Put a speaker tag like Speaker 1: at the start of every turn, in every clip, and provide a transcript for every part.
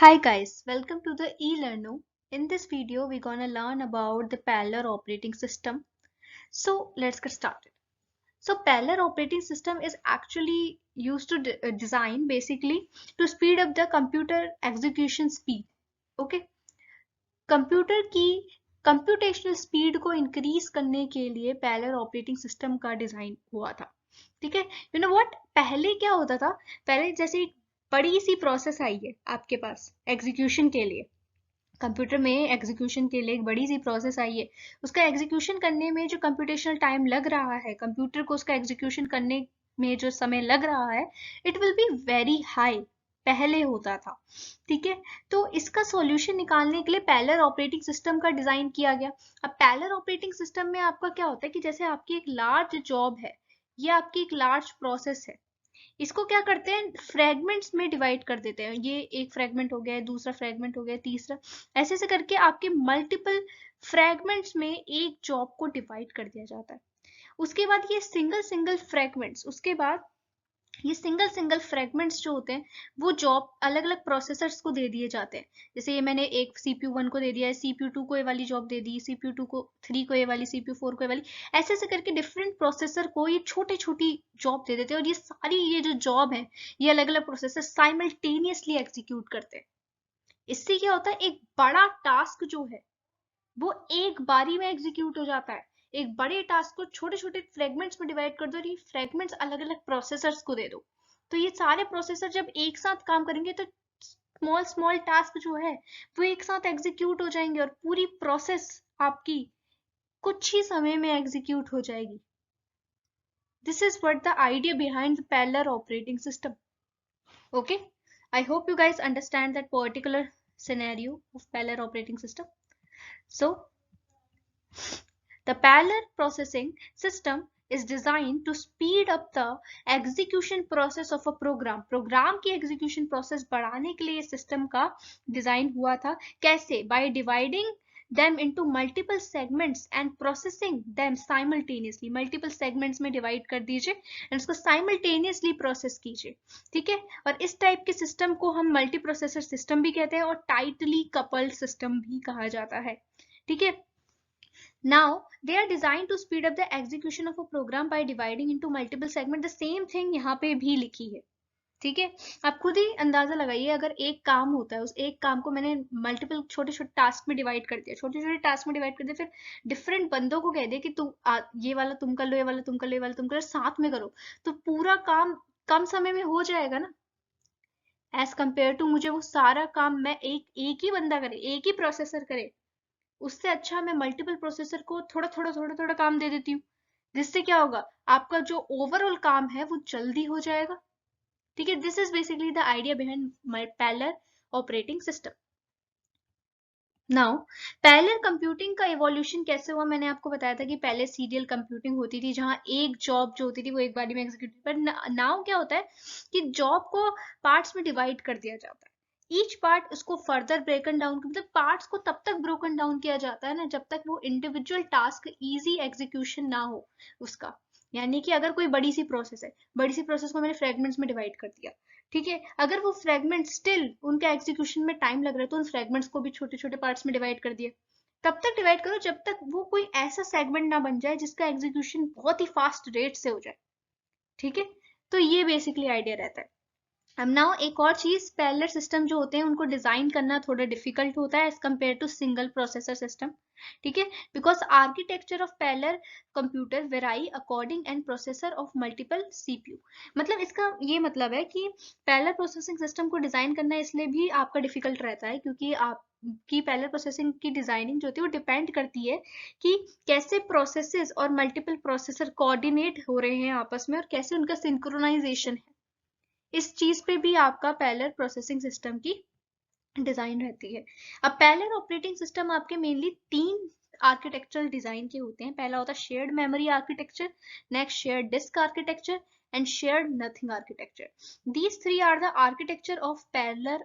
Speaker 1: Hi guys, welcome to the eLearno. In this video, we're gonna learn about the parallel operating system. So let's get started. So parallel operating system is actually used to design basically to speed up the computer execution speed. Okay, computer की computational speed को increase करने के लिए parallel operating system का design हुआ था. ठीक है, यू नो व्हाट, पहले क्या होता था. पहले जैसे एक बड़ी सी प्रोसेस आई है आपके पास एग्जीक्यूशन के लिए. कंप्यूटर में एग्जीक्यूशन के लिए एक बड़ी सी प्रोसेस आई है. उसका एग्जीक्यूशन करने में जो कंप्यूटेशनल टाइम लग रहा है, कंप्यूटर को उसका एग्जीक्यूशन करने में जो समय लग रहा है, it will be very high. पहले होता था. ठीक है, तो इसका सॉल्यूशन निकालने के लिए पैरेलल ऑपरेटिंग सिस्टम का डिजाइन किया गया. अब पैरेलल ऑपरेटिंग सिस्टम में आपका क्या होता है कि जैसे आपकी एक लार्ज जॉब है, ये आपकी एक लार्ज प्रोसेस है. इसको क्या करते हैं, फ्रेगमेंट्स में डिवाइड कर देते हैं. ये एक फ्रेगमेंट हो गया, दूसरा फ्रेगमेंट हो गया, तीसरा, ऐसे ऐसे करके आपके मल्टीपल फ्रेगमेंट्स में एक जॉब को डिवाइड कर दिया जाता है. उसके बाद ये सिंगल सिंगल फ्रेगमेंट्स, उसके बाद ये सिंगल सिंगल फ्रेगमेंट्स जो होते हैं वो जॉब अलग अलग प्रोसेसर्स को दे दिए जाते हैं. जैसे ये मैंने एक सीपीयू 1 को दे दिया है, सीपीयू 2 को ये वाली जॉब दे दी, सीपीयू 2 को 3 को ये वाली, सीपीयू 4 को ये वाली, ऐसे ऐसे करके डिफरेंट प्रोसेसर को ये छोटी छोटी जॉब दे देते हैं. और ये सारी ये जो जॉब है, ये अलग अलग प्रोसेसर साइमल्टेनियसली एग्जीक्यूट करते हैं. इससे क्या होता है, एक बड़ा टास्क जो है वो एक बारी में एग्जीक्यूट हो जाता है. एक बड़े टास्क को छोटे छोटे फ्रेगमेंट्स में डिवाइड कर दो और ये फ्रेगमेंट्स अलग अलग प्रोसेसर्स को दे दो. तो ये सारे प्रोसेसर जब एक साथ काम करेंगे तो स्मॉल स्मॉल टास्क जो है वो एक साथ एग्जीक्यूट हो जाएंगे और पूरी प्रोसेस आपकी कुछ ही समय में एग्जीक्यूट हो जाएगी. This is what the idea behind the parallel operating system. Okay, I hope you guys understand that particular scenario of parallel operating system. So the parallel processing system is designed to speed up the execution process of a program. Program की execution process बढ़ाने के लिए system का design हुआ था. कैसे? By dividing them into multiple segments and processing them simultaneously. multiple segments में divide कर दीजिए and उसको simultaneously process कीजिए. ठीक है, और इस टाइप के सिस्टम को हम मल्टीप्रोसेसर सिस्टम भी कहते हैं और टाइटली कपल्ड सिस्टम भी कहा जाता है. ठीक है, now they are designed to speed up the execution of a program by dividing into multiple segments. The same thing यहाँ पे भी लिखी है. ठीक है, आप खुद ही अंदाजा लगाइए, अगर एक काम होता है, उस एक काम को मैंने मल्टीपल छोटे छोटे टास्क में डिवाइड कर दिया, छोटे छोटे टास्क में डिवाइड कर दिया, फिर डिफरेंट बंदों को कह दे कि तुम ये वाला तुम कर लो, ये वाला तुम कर लो, ये वाला तुम करो, साथ में करो, तो पूरा काम कम समय में हो जाएगा ना. एज कंपेयर टू मुझे वो सारा काम मैं एक ही बंदा करे, एक ही प्रोसेसर करे, उससे अच्छा मैं मल्टीपल प्रोसेसर को थोड़ा थोड़ा थोड़ा थोड़ा काम दे देती हूँ. जिससे क्या होगा, आपका जो ओवरऑल काम है वो जल्दी हो जाएगा. ठीक है, this is basically the idea behind my parallel operating system. Now parallel computing का इवोल्यूशन कैसे हुआ, मैंने आपको बताया था कि पहले सीरियल कंप्यूटिंग होती थी जहां एक जॉब जो होती थी वो एक बार में एग्जीक्यूट, पर नाउ क्या होता है कि जॉब को पार्ट्स में डिवाइड कर दिया जाता है. ईच पार्ट उसको फर्दर ब्रेकन डाउन, मतलब पार्ट्स को तब तक ब्रोकन डाउन किया जाता है ना जब तक वो इंडिविजुअल टास्क इजी एग्जीक्यूशन ना हो उसका. यानी कि अगर कोई बड़ी सी प्रोसेस है, बड़ी सी प्रोसेस को मैंने फ्रेगमेंट्स में डिवाइड कर दिया. ठीक है, अगर वो फ्रेगमेंट स्टिल उनके एग्जीक्यूशन में टाइम लग रहा है तो उन फ्रेगमेंट्स को भी छोटे छोटे पार्ट्स में डिवाइड कर दिया. तब तक डिवाइड करो जब तक वो कोई ऐसा सेगमेंट ना बन जाए जिसका एग्जीक्यूशन बहुत ही फास्ट रेट से हो जाए. ठीक है, तो ये बेसिकली आइडिया रहता है. अब नाउ एक और चीज, पैरेलल सिस्टम जो होते हैं उनको डिजाइन करना थोड़ा डिफिकल्ट होता है as compare to single processor system. ठीक है, because architecture of parallel computer vary according and processor of multiple CPU. मतलब इसका ये मतलब है कि पैरेलल प्रोसेसिंग सिस्टम को डिजाइन करना इसलिए भी आपका डिफिकल्ट रहता है क्योंकि आप की पैरेलल प्रोसेसिंग की डिजाइनिंग जो होती है वो डिपेंड करती है कि कैसे प्रोसेसेस और मल्टीपल प्रोसेसर कोऑर्डिनेट हो रहे हैं आपस में और कैसे उनका सिंक्रोनाइजेशन है. इस चीज पे भी आपका पैरेलल प्रोसेसिंग सिस्टम की डिजाइन रहती है. अब पैरेलल ऑपरेटिंग सिस्टम आपके मेनली 3 आर्किटेक्चरल डिजाइन के होते हैं. पहला होता है shared memory architecture, next shared disk architecture and shared nothing architecture. These 3 are the architecture of parallel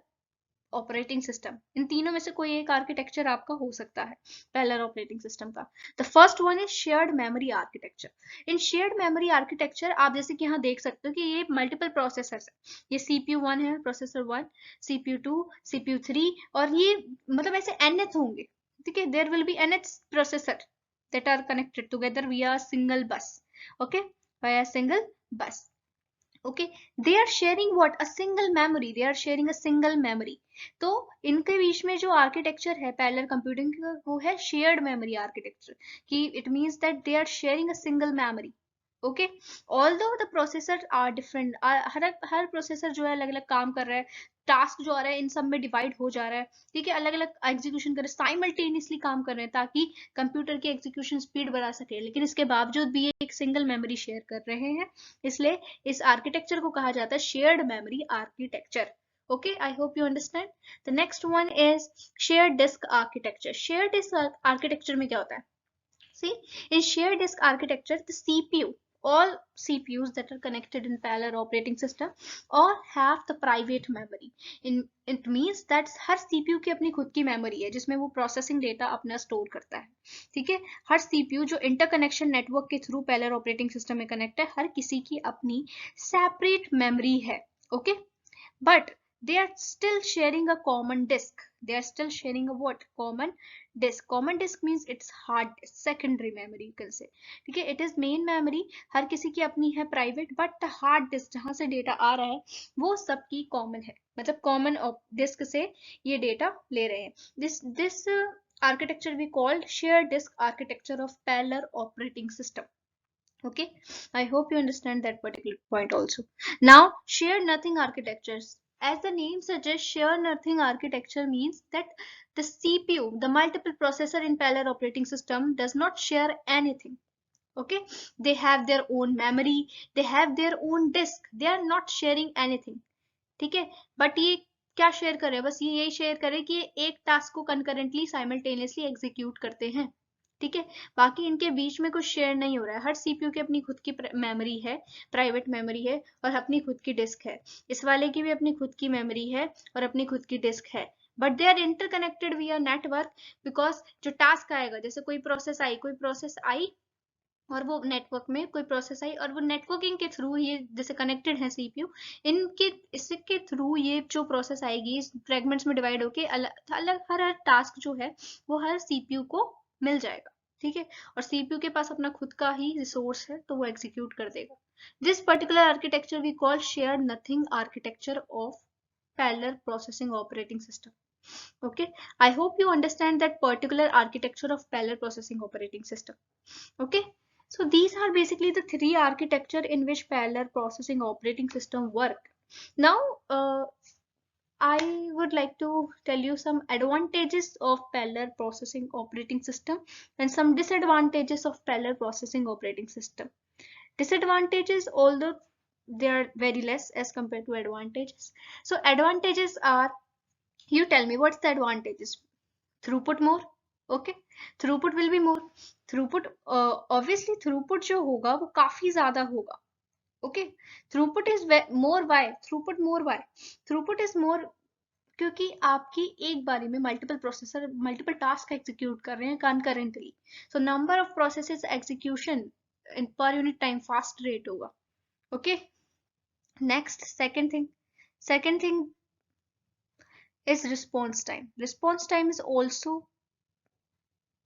Speaker 1: operating system, इन तीनों में से कोई एक आर्किटेक्चर आपका हो सकता है पैरेलल ऑपरेटिंग सिस्टम का। The first one is shared memory architecture. In shared memory architecture आप जैसे कि यहाँ देख सकते हो कि ये मल्टीपल प्रोसेसर्स है, ये CPU 1 है, प्रोसेसर 1, CPU 2, CPU 3, और ये मतलब ऐसे nth होंगे, ठीक है, there will be nth processor that are connected together via single bus, okay, via single bus, okay, they are sharing what, a single memory, they are sharing a single memory। तो इनके बीच में जो architecture है parallel computing का वो है shared memory architecture, कि it means that they are sharing a single memory, okay. Although the processor are different, हर प्रोसेसर जो है अलग अलग काम कर रहा है, टास्क जो आ रहा है इन सब में डिवाइड हो जा रहा है, ठीक है, अलग अलग एग्जीक्यूशन कर रहे हैं, साइमल्टेनियसली काम कर रहे हैं ताकि कंप्यूटर की एग्जीक्यूशन स्पीड बढ़ा सके, लेकिन इसके बावजूद भी ये एक सिंगल मेमोरी शेयर कर रहे हैं, इसलिए इस आर्किटेक्चर को कहा जाता है shared memory architecture. Okay, I hope you understand. The next one is shared disk architecture. Shared disk architecture में क्या होता है? See, in shared disk architecture, the CPU, all CPUs that are connected in parallel operating system, all have the private memory. It means that her CPU की अपनी खुद की memory है जिसमें वो processing data अपना store करता है, ठीक है। हर CPU जो interconnection network के through parallel operating system में connect है, हर किसी की अपनी separate memory है, okay, but they are still sharing a common disk. They are still sharing a what? Common disk. Common disk means it's hard disk, secondary memory you can say, ठीक है। It is main memory, हर किसी की अपनी है private, but the hard disk जहाँ से data आ रहा है वो सबकी common है, मतलब common disk से ये data ले रहे हैं। This architecture we called shared disk architecture of parallel operating system. Okay, I hope you understand that particular point also. Now, shared nothing architectures. As the name suggests, shared nothing architecture means that the CPU, the multiple processor in parallel operating system, does not share anything. Okay, they have their own memory, they have their own disk, they are not sharing anything. ठीक है, but ये क्या share कर रहे हैं, बस ये यही शेयर करें कि एक टास्क को कंकरेंटली साइमल्टेनियसली एग्जीक्यूट करते हैं, ठीक है। बाकी इनके बीच में कुछ शेयर नहीं हो रहा है, हर सीपीयू की अपनी खुद की मेमोरी है, प्राइवेट मेमोरी है, और अपनी खुद की डिस्क है, इस वाले की भी अपनी खुद की मेमोरी है और अपनी खुद की डिस्क है, बट दे आर इंटरकनेक्टेड विया नेटवर्क, बिकॉज जो टास्क आएगा, जैसे कोई प्रोसेस आई और वो नेटवर्क में कोई प्रोसेस आई और वो नेटवर्किंग के थ्रू ये जैसे कनेक्टेड है सीपीयू, इनके इसके थ्रू ये जो प्रोसेस आएगी इस फ्रेगमेंट्स में डिवाइड होके अलग अलग हर टास्क जो है वो हर सीपीयू को मिल जाएगा, ठीक है, और सीपीयू के पास अपना खुद का ही रिसोर्स है तो वो एग्जीक्यूट कर देगा। This particular architecture we call share nothing architecture of parallel processing operating system. Okay, I hope you understand that particular architecture of parallel processing operating system. Okay, so these are basically the three architecture in which parallel processing operating system work. Now I would like to tell you some advantages of parallel processing operating system and some disadvantages of parallel processing operating system. Disadvantages, although they are very less as compared to advantages. So advantages are, you tell me what's the advantages? Throughput more, okay, throughput will be more, throughput obviously throughput जो होगा वो काफी ज्यादा होगा, okay, throughput is more, why throughput more, why throughput is more, क्योंकि आपकी एक बारी में multiple processor multiple task execute कर रहे हैं concurrently, so number of processes execution in per unit time fast rate होगा, okay। Next, second thing is response time. Response time is also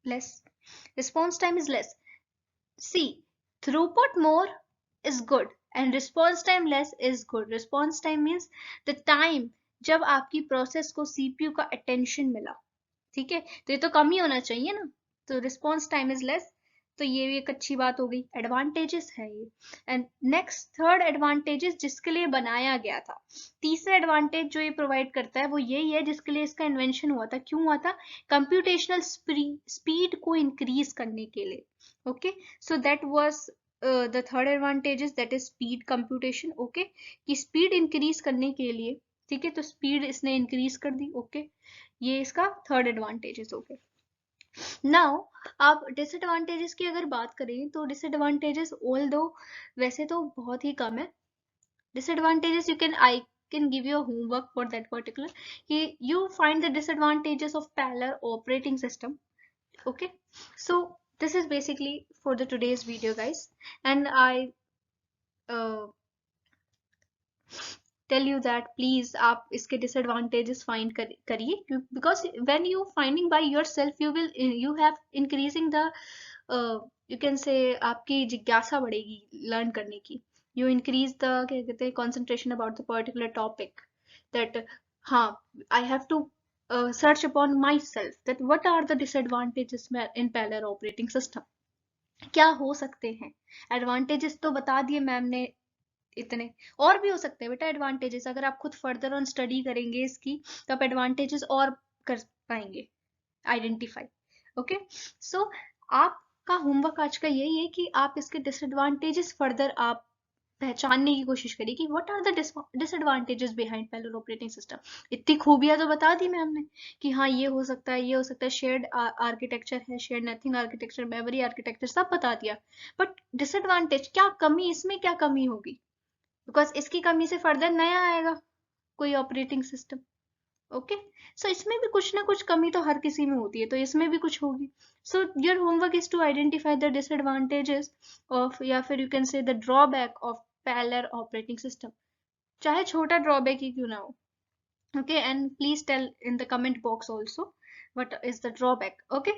Speaker 1: less. Response time is less. See, throughput more is good and response time less is good. Response time means the time जब आपकी process को CPU का attention मिला, ठीक है, तो ये तो कम ही होना चाहिए ना, तो रिस्पॉन्स टाइम इज लेस, तो ये एक अच्छी बात हो गई, एडवांटेजेस है ये। एंड नेक्स्ट थर्ड एडवांटेजेस जिसके लिए बनाया गया था, तीसरा एडवांटेज जो ये प्रोवाइड करता है वो यही है जिसके लिए इसका इन्वेंशन हुआ था, क्यों हुआ था, कंप्यूटेशनल स्पीड को इंक्रीज करने के लिए, okay, so that was the third advantages, that is speed computation, okay, कि स्पीड इंक्रीज करने के लिए, ठीक है, तो स्पीड इसने इंक्रीज कर दी, ओके, ये इसका थर्ड एडवांटेजेस हो गए। नाउ आप डिसएडवांटेजेस की अगर बात करें तो डिसएडवांटेजेस ऑल्दो वैसे तो बहुत ही कम है, disadvantages you can can give you a homework for that particular. You find the disadvantages of parallel operating system. Okay, so this is basically for the today's video, guys, and I uh, tell you that please आप इसके disadvantages find करिए, because when you finding by yourself you will you have increasing the you can say आपकी जिज्ञासा बढ़ेगी learn करने की. You increase the क्या कहते हैं concentration about the particular topic, that हाँ I have to search upon myself that what are the disadvantages in parallel operating system. क्या हो सकते हैं. एडवांटेजेस तो बता दिए मैम ने इतने, और भी हो सकते हैं बेटा एडवांटेजेस. अगर आप खुद फर्दर ऑन स्टडी करेंगे इसकी तो आप एडवांटेजेस और कर पाएंगे आइडेंटिफाई. ओके, सो आपका होमवर्क आज का यही है कि आप इसके डिसएडवांटेजेस फर्दर आप पहचानने की कोशिश करिए कि what are the disadvantages behind parallel operating system. इतनी खूबियां तो बता दी मैम ने कि हाँ ये हो सकता है, ये हो सकता है, शेयर्ड आर्किटेक्चर है, shared nothing architecture, memory architecture, सब बता दिया. बट डिसएडवांटेज क्या कमी, इसमें क्या कमी होगी, बिकॉज इसकी कमी से फर्दर नया आएगा कोई ऑपरेटिंग सिस्टम. ओके, सो इसमें भी कुछ ना कुछ कमी तो हर किसी में होती है, तो इसमें भी कुछ होगी. So your homework is to identify the disadvantages of, या फिर you can say the drawback of parallel operating system, चाहे छोटा ड्रॉबैक ही क्यों ना हो. Okay, and please tell in the comment box also what is the drawback. Okay,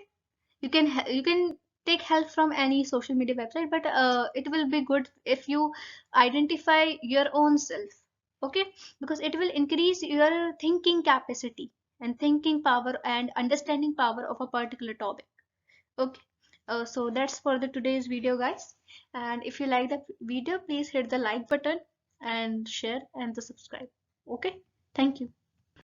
Speaker 1: you can take help from any social media website, but it will be good if you identify your own self. Okay, because it will increase your thinking capacity and thinking power and understanding power of a particular topic. Okay, so that's for the today's video, guys, and if you like the video please hit the like button and share and the subscribe. Okay, thank you.